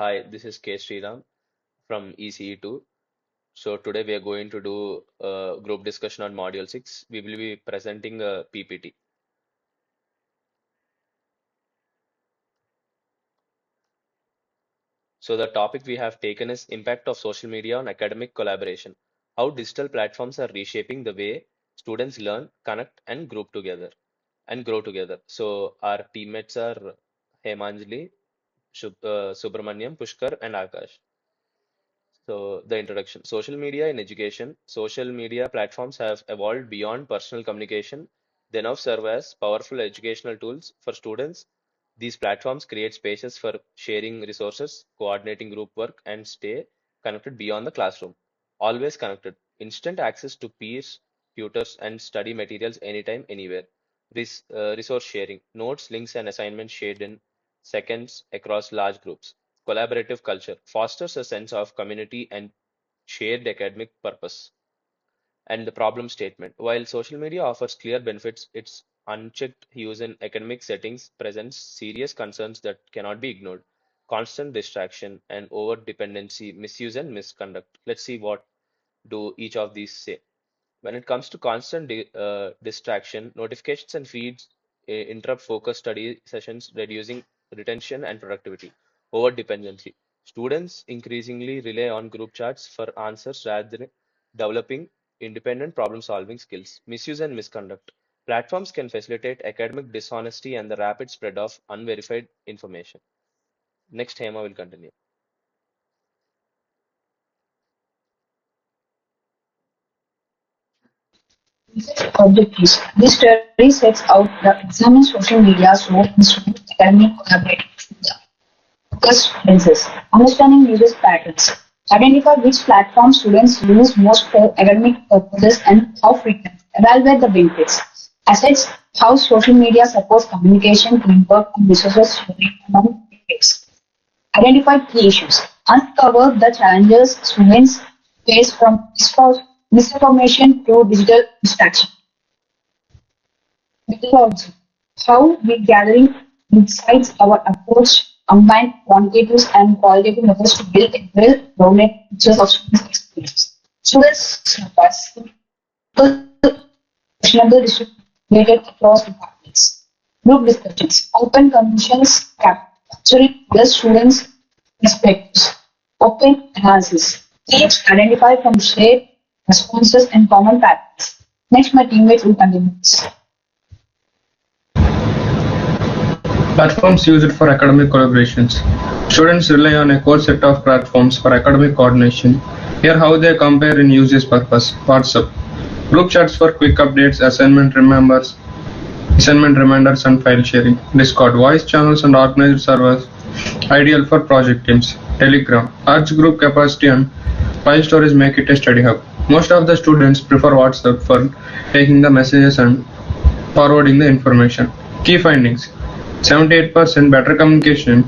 Hi, this is K. Sriram from ECE2. So today we are going to do a group discussion on Module 6. We will be presenting a PPT. So the topic we have taken is impact of social media on academic collaboration. How digital platforms are reshaping the way students learn, connect, and group together and grow together. So our teammates are Hemanjali, Subramaniam, Pushkar, and Akash. So, the introduction. Social media in education. Social media platforms have evolved beyond personal communication. They now serve as powerful educational tools for students. These platforms create spaces for sharing resources, coordinating group work, and stay connected beyond the classroom. Always connected. Instant access to peers, tutors, and study materials anytime, anywhere. Resource sharing. Notes, links, and assignments shared in seconds across large groups. Collaborative culture fosters a sense of community and shared academic purpose. And the problem statement. While social media offers clear benefits, its unchecked use in academic settings presents serious concerns that cannot be ignored. Constant distraction and over dependency, misuse, and misconduct. Let's see what do each of these say. When it comes to constant distraction, notifications and feeds interrupt focused study sessions, reducing retention and productivity. Over dependency. Students increasingly rely on group chats for answers rather than developing independent problem solving skills. Misuse and misconduct. Platforms can facilitate academic dishonesty and the rapid spread of unverified information. Next, Hema will continue. Objectives. This study sets out the examine social media's role in student academic collaboration. Focus lenses. Understanding users patterns. Identify which platform students use most for academic purposes and how frequent. Evaluate the benefits. Assess how social media supports communication, teamwork, and resources sharing among peers. Identify key issues. Uncover the challenges students face from misinformation to digital distraction. Methodology. How we gathering insights, our approach combine quantitative and qualitative methods to build a well-rounded picture of students' experience. Students questionable distributed across departments. Group discussions. Open conversations capturing the students' perspectives. Open analysis. Teams identify from shared responses and common patterns. Next, my teammates will continue. Platforms used for academic collaborations. Students rely on a core set of platforms for academic coordination. Here how they compare in usage purpose. WhatsApp. Group chats for quick updates, assignment reminders and file sharing. Discord. Voice channels and organized servers. Ideal for project teams. Telegram. Large group capacity and file storage make it a study hub. Most of the students prefer WhatsApp for taking the messages and forwarding the information. Key findings. 78% better communication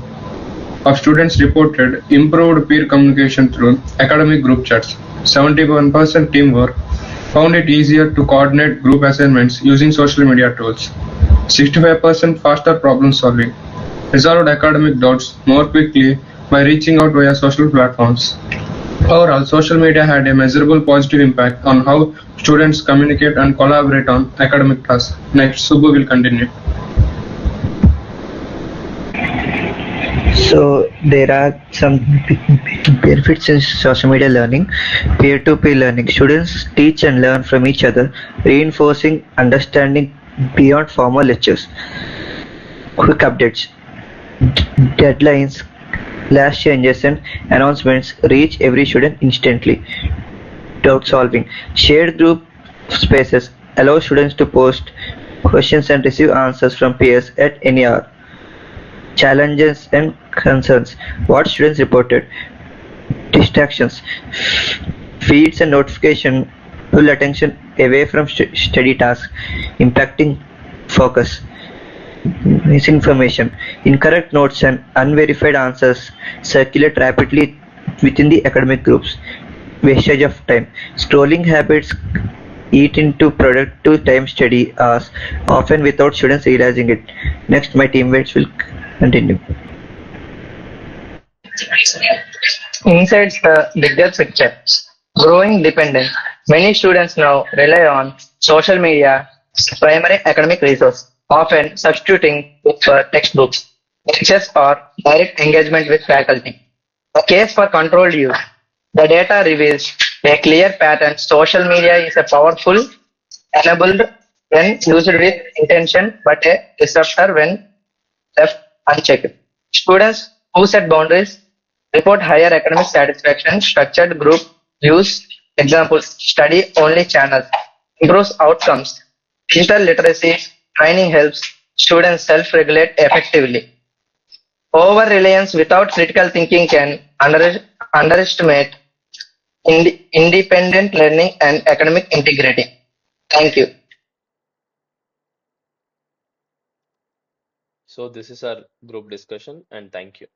of students reported improved peer communication through academic group chats. 71% teamwork found it easier to coordinate group assignments using social media tools. 65% faster problem solving. Resolved academic doubts more quickly by reaching out via social platforms. Overall, social media had a measurable positive impact on how students communicate and collaborate on academic tasks. Next, Subbu will continue. So there are some benefits in social media learning. Peer-to-peer learning. Students teach and learn from each other, reinforcing understanding beyond formal lectures. Quick updates. Deadlines, class changes and announcements reach every student instantly. Doubt solving. Shared group spaces allow students to post questions and receive answers from peers at any hour. Challenges and concerns. What students reported. Distractions. Feeds and notification pull attention away from study tasks, impacting focus. Misinformation. Incorrect notes and unverified answers circulate rapidly within the academic groups. Wastage of time. Scrolling habits eat into productive time study hours, often without students realizing it. Next, my teammates will continue. Inside the bigger picture, growing dependence. Many students now rely on social media as a primary academic resource, often substituting books for textbooks, lectures, or direct engagement with faculty. A case for controlled use. The data reveals a clear pattern. Social media is a powerful enabled when used with intention, but a disruptor when left unchecked. Students who set boundaries report higher academic satisfaction. Structured group use examples, study only channels, improves outcomes. Digital literacy training helps students self-regulate effectively. Over-reliance without critical thinking can underestimate independent learning and academic integrity. Thank you. So this is our group discussion, and thank you.